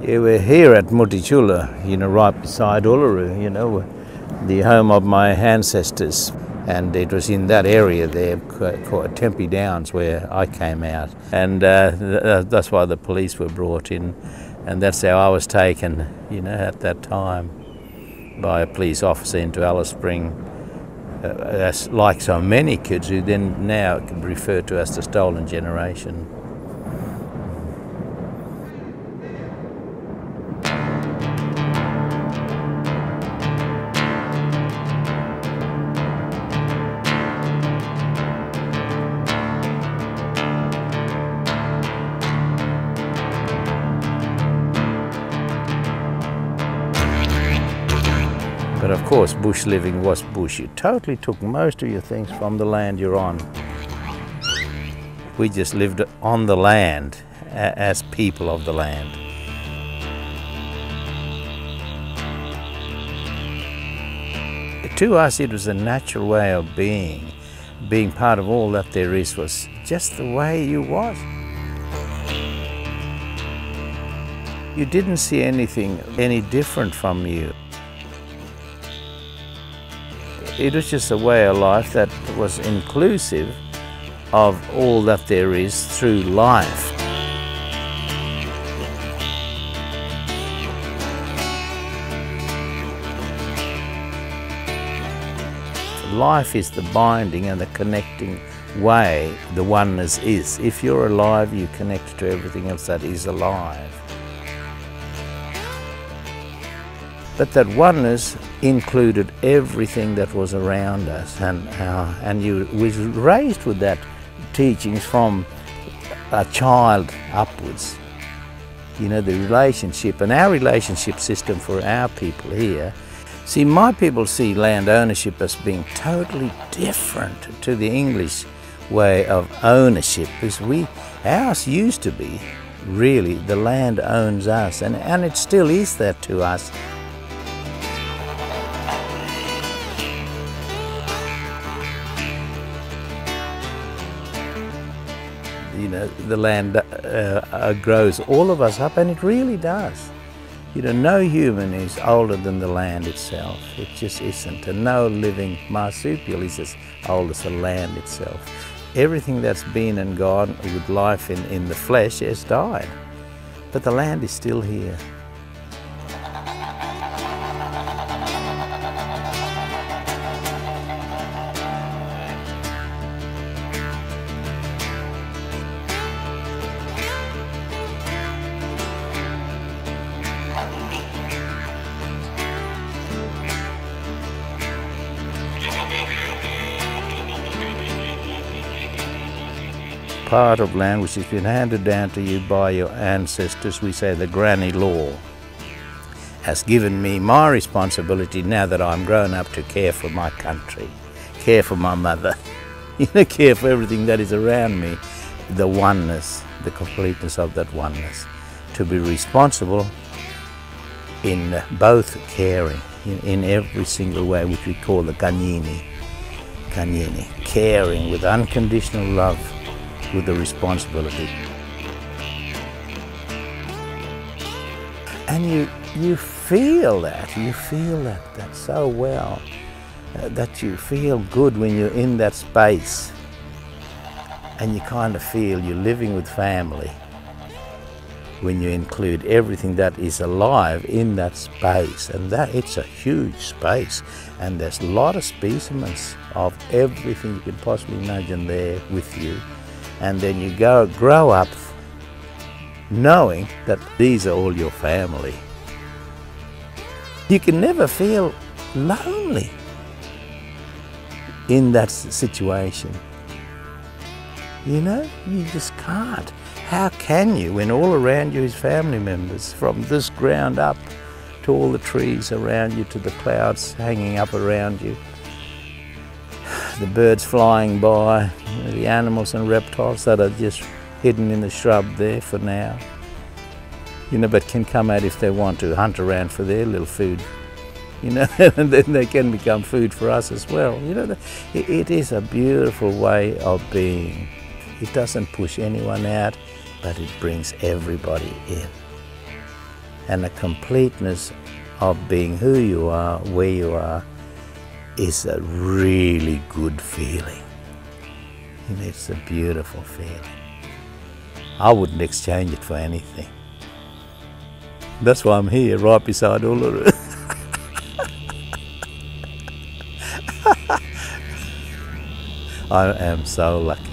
Yeah, we're here at Mutijula, right beside Uluru, the home of my ancestors. And it was in that area there called Tempe Downs where I came out. And that's why the police were brought in. And that's how I was taken, at that time by a police officer into Alice Spring. As like so many kids who then now can be referred to as the stolen generation. But of course, bush living was bush. You totally took most of your things from the land you're on. We just lived on the land as people of the land. To us, it was a natural way of being. Being part of all that there is was just the way you was. You didn't see anything any different from you. It was just a way of life that was inclusive of all that there is through life. Life is the binding and the connecting way the oneness is. If you're alive, you connect to everything else that is alive. But that oneness included everything that was around us, and you was raised with that teachings from a child upwards. The relationship and our relationship system for our people here. See, my people see land ownership as being totally different to the English way of ownership, because ours used to be really the land owns us, and it still is that to us. The land grows all of us up, and it really does. No human is older than the land itself. It just isn't. And no living marsupial is as old as the land itself. Everything that's been and gone with life in the flesh has died. But the land is still here. Part of land which has been handed down to you by your ancestors, we say the granny law, has given me my responsibility now that I'm grown up to care for my country, care for my mother, care for everything that is around me, the oneness, the completeness of that oneness, to be responsible in both caring, in every single way, which we call the kanyini, caring with unconditional love, with the responsibility. And you feel that so well, that you feel good when you're in that space, and you kind of feel you're living with family when you include everything that is alive in that space. And that it's a huge space, and there's a lot of specimens of everything you can possibly imagine there with you. And then you grow up knowing that these are all your family. You can never feel lonely in that situation. You just can't. How can you when all around you is family members, from this ground up to all the trees around you, to the clouds hanging up around you, the birds flying by, the animals and reptiles that are just hidden in the shrub there for now, but can come out if they want to, hunt around for their little food, and then they can become food for us as well. It is a beautiful way of being. It doesn't push anyone out, but it brings everybody in. and the completeness of being who you are, where you are, is a really good feeling. It's a beautiful feeling. I wouldn't exchange it for anything. That's why I'm here, right beside Uluru. I am so lucky.